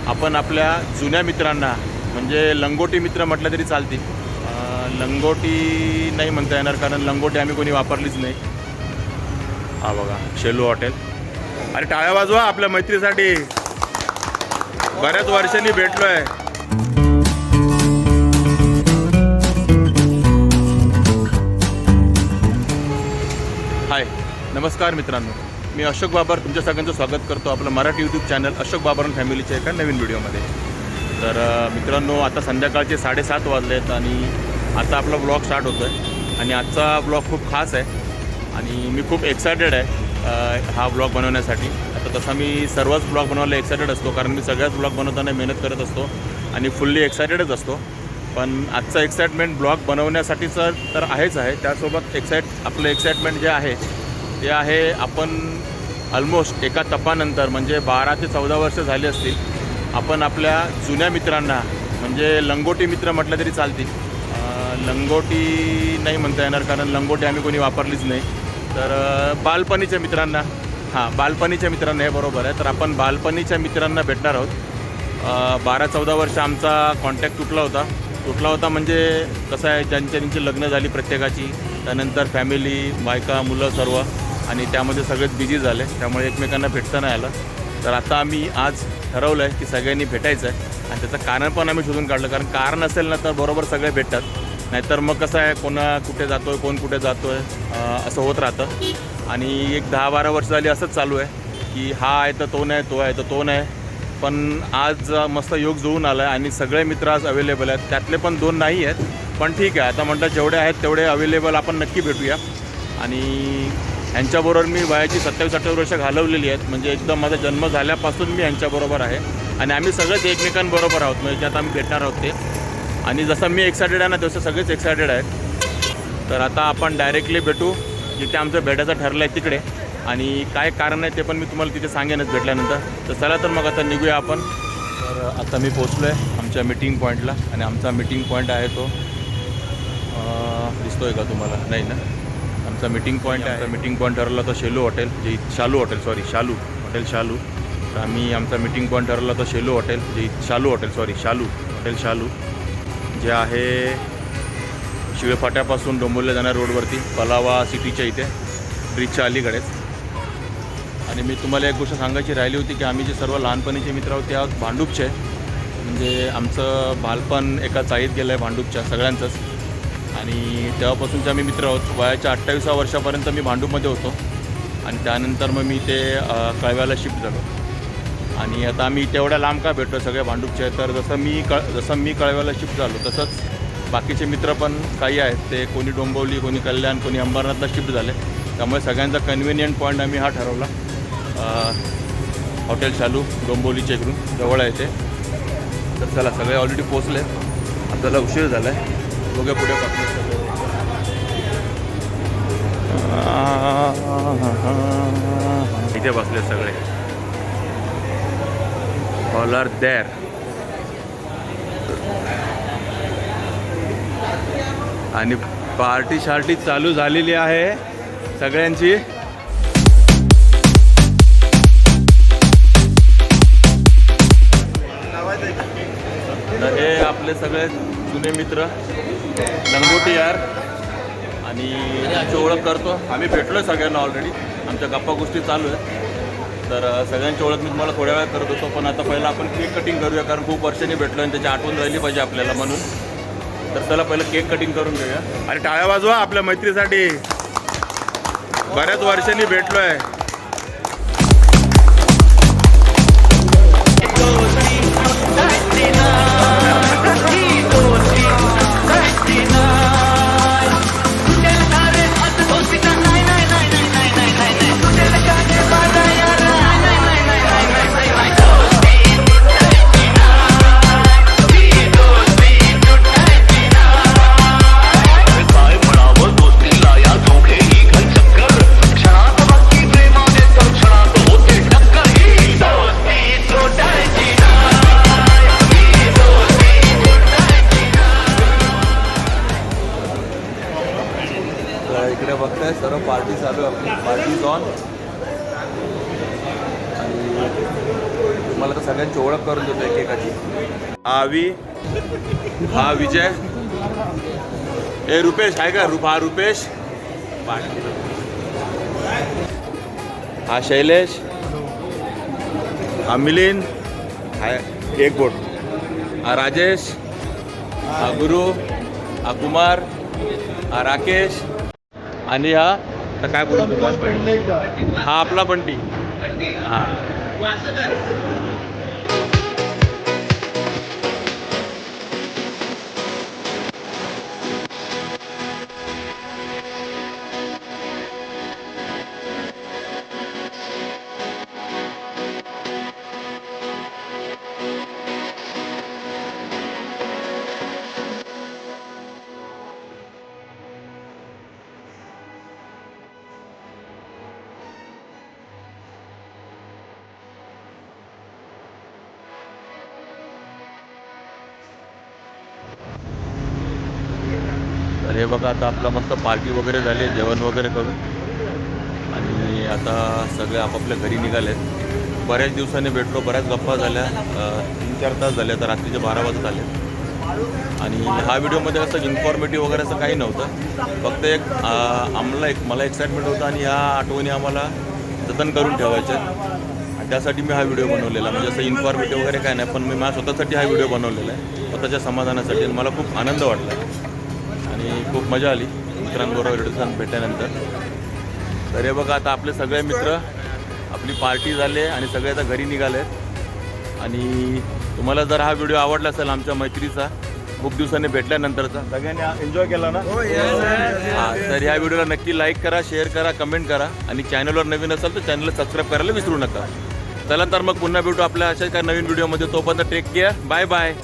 आपण आपल्या जुन्या मित्रांना म्हणजे लंगोटी मित्र म्हटलं तरी चालतील. लंगोटी नाही म्हणता येणार कारण लंगोटी आम्ही कोणी वापरलीच नाही. हा बघा शेलू हॉटेल. अरे टाळ्या वाजवा आपल्या मैत्रीसाठी. बऱ्याच वर्षांनी भेटलो आहे. हाय नमस्कार मित्रांनो, मी अशोक बाबर तुमच्या सगळ्यांचं स्वागत करतो आपलं मराठी यूट्यूब चॅनल अशोक बाबर फॅमिलीच्या एका नवीन व्हिडिओमध्ये. तर मित्रांनो आता संध्याकाळचे 7:30 वाजले आहेत आणि आता आपला ब्लॉग स्टार्ट होतो आहे. आणि आजचा ब्लॉग खूप खास आहे आणि मी खूप एक्सायटेड आहे हा ब्लॉग बनवण्यासाठी. आता तसा मी सर्वच ब्लॉग बनवायला एक्सायटेड असतो कारण मी सगळ्याच ब्लॉग बनवताना मेहनत करत असतो आणि फुल्ली एक्सायटेडच असतो. पण आजचं एक्साइटमेंट ब्लॉग बनवण्यासाठीचं तर आहेच आहे, त्यासोबत आपलं एक्साइटमेंट जे आहे ते आहे आपण ऑलमोस्ट एका तपानंतर म्हणजे 12 ते 14 वर्ष झाली असतील आपण आपल्या जुन्या मित्रांना म्हणजे लंगोटी मित्र म्हटलं तरी चालतील. लंगोटी नाही म्हणता येणार कारण लंगोटी आम्ही कोणी वापरलीच नाही. तर बालपणीच्या मित्रांना बालपणीच्या मित्रांना हे बरोबर आहे. तर आपण बालपणीच्या मित्रांना भेटणार आहोत. 12-14 वर्ष आमचा कॉन्टॅक्ट तुटला होता म्हणजे कसं आहे, त्यांची लग्न झाली प्रत्येकाची, त्यानंतर फॅमिली, बायका, मुलं सर्व, आणि त्यामध्ये सगळेच बिझी झाले, त्यामुळे एकमेकांना भेटता नाही आलं. तर आता आम्ही आज ठरवलं आहे की सगळ्यांनी भेटायचं आहे आणि त्याचं कारण पण आम्ही शोधून काढलं. कारण कारण असेल ना तर बरोबर सगळे भेटतात, नाहीतर मग कसं आहे कुठे जातो आहे, कोण कुठे जातो आहे असं होत राहतं. आणि एक 10-12 वर्ष झाली असंच चालू आहे की हा आहे तर तो नाही, तो आहे तर तो नाही. पण आज मस्त योग जुळून आला आहे आणि सगळे मित्र आज अवेलेबल आहेत. त्यातले पण 2 नाही आहेत, पण ठीक आहे, आता म्हटलं जेवढे आहेत तेवढे अवेलेबल आपण नक्की भेटूया. आणि ह्यांच्याबरोबर मी वयाची 27-28 वर्ष घालवलेली आहेत. म्हणजे एकदम माझा जन्म झाल्यापासून मी ह्यांच्याबरोबर आहे आणि आम्ही सगळेच एकमेकांबरोबर आहोत. म्हणजे ज्यात आम्ही भेटणार आहोत ते. आणि जसं मी एक्सायटेड आहे ना तसं सगळेच एक्सायटेड आहेत. तर आता आपण डायरेक्टली भेटू जिथे आमचं भेटायचं ठरलं आहे तिकडे. आणि काय कारण आहे ते पण मी तुम्हाला तिथे सांगेनच भेटल्यानंतर. तर चला तर मग आता निघूया आपण. तर आता मी पोचलो आहे आमच्या मीटिंग पॉईंटला आणि आमचा मीटिंग पॉईंट आहे तो दिसतो आहे का तुम्हाला? नाही ना. आमचा मीटिंग पॉईंट आहे. मीटिंग पॉईंट ठरवला तो शालू हॉटेल तर आम्ही आमचा मीटिंग पॉईंट ठरवला तो शालू हॉटेल जे आहे शिळफाट्यापासून डोंबिवलीला जाणाऱ्या रोडवरती पलावा सिटीच्या इथे ब्रिजच्या अलीकडेच. आणि मी तुम्हाला एक गोष्ट सांगायची राहिली होती की आम्ही जे सर्व लहानपणीचे मित्र आहोत ते आहोत भांडूपचे. म्हणजे आमचं बालपण एका चाळीत गेलं आहे भांडूपच्या सगळ्यांचंच. आणि तेव्हापासूनचे आम्ही मित्र आहोत. वयाच्या 28व्या वर्षापर्यंत मी भांडूपमध्ये होतो आणि त्यानंतर मग मी ते कळव्याला शिफ्ट झालो. आणि आता आम्ही तेवढ्या लांब का भेटतो सगळे भांडूपचे. तर जसं मी कळव्याला शिफ्ट झालो तसंच बाकीचे मित्र पण काही आहेत, ते कोणी डोंबिवली, कोणी कल्याण, कोणी अंबरनाथला शिफ्ट झाले. त्यामुळे सगळ्यांचा कन्व्हिनियंट पॉईंट आम्ही हा ठरवला. हॉटेल शालू डोंबिवलीच्या इकडून जवळ आहे ते. तर चला सगळे ऑलरेडी पोचले, आपल्याला उशीर झाला आहे. बघूया पुढे बघतो इथे बसले सगळे. All are there. आणि पार्टी शार्टी चालू झालेली आहे सगळ्यांची. तर हे आपले सगळे जुने मित्र लंगोटी यार. आणि त्यांची ओळख करतो. आम्ही भेटलो आहे सगळ्यांना ऑलरेडी, आमच्या गप्पा गोष्टी चालू आहेत. तर सगळ्यांची ओळख मी तुम्हाला थोड्या वेळात करत होतो. पण आता पहिलं आपण केक कटिंग करूया कारण खूप वर्षांनी भेटलो आणि त्याची आठवण राहिली पाहिजे आपल्याला म्हणून. तर चला पहिलं केक कटिंग करून घेऊया. अरे टाळ्या वाजवा आपल्या मैत्रीसाठी. बऱ्याच वर्षांनी भेटलो आहे. इकडे बघताय सर्व पार्टी चालू आहे आपली. Party on. आणि तुम्हाला तर सगळ्यांची ओळख करून देतो एकेकाची. हा अवी, हा विजय, ए रुपेश आहे का? हा रुपेश, हा शैलेश, हा मिलिंद, हा एक बोट, हा राजेश, हा गुरु, हा कुमार, हा राकेश आणि हा तर काय बोलतो हा आपला बंटी. हा तर हे बघा आता आपला मस्त पार्टी वगैरे झाली, जेवण वगैरे करून आणि आता सगळे आपापल्या घरी निघालेत. बऱ्याच दिवसांनी भेटलो, बऱ्याच गप्पा झाल्या, 3-4 तास झाले, तर रात्रीचे 12 वाजत आले. आणि हा व्हिडिओमध्ये असं इन्फॉर्मेटिव्ह वगैरे असं काही नव्हतं, फक्त मला एक्साइटमेंट होतं आणि ह्या आठवणी आम्हाला जतन करून ठेवायच्या आणि त्यासाठी मी हा व्हिडिओ बनवलेला. म्हणजे असं इन्फॉर्मेटिव्ह वगैरे काय नाही, पण मी माझ्या स्वतःसाठी हा व्हिडिओ बनवलेला आहे, स्वतःच्या समाधानासाठी. आणि मला खूप आनंद वाटला आणि खूप मजा आली मित्रांबरोबर एवढं भेटल्यानंतर. तर हे बघा आता आपले सगळे मित्र, आपली पार्टी झाली आणि सगळे आता घरी निघाले. आणि तुम्हाला जर हा व्हिडिओ आवडला असेल आमच्या मैत्रीचा, खूप दिवसांनी भेटल्यानंतरचा, सगळ्यांनी एन्जॉय केला ना? हां, तर ह्या व्हिडिओला नक्की लाईक करा, शेअर करा, कमेंट करा आणि चॅनलवर नवीन असाल तर चॅनलला सबस्क्राईब करायला विसरू नका. चला तर मग पुन्हा भेटू आपल्या अशा काही नवीन व्हिडिओमध्ये. तोपर्यंत टेक केअर, बाय बाय.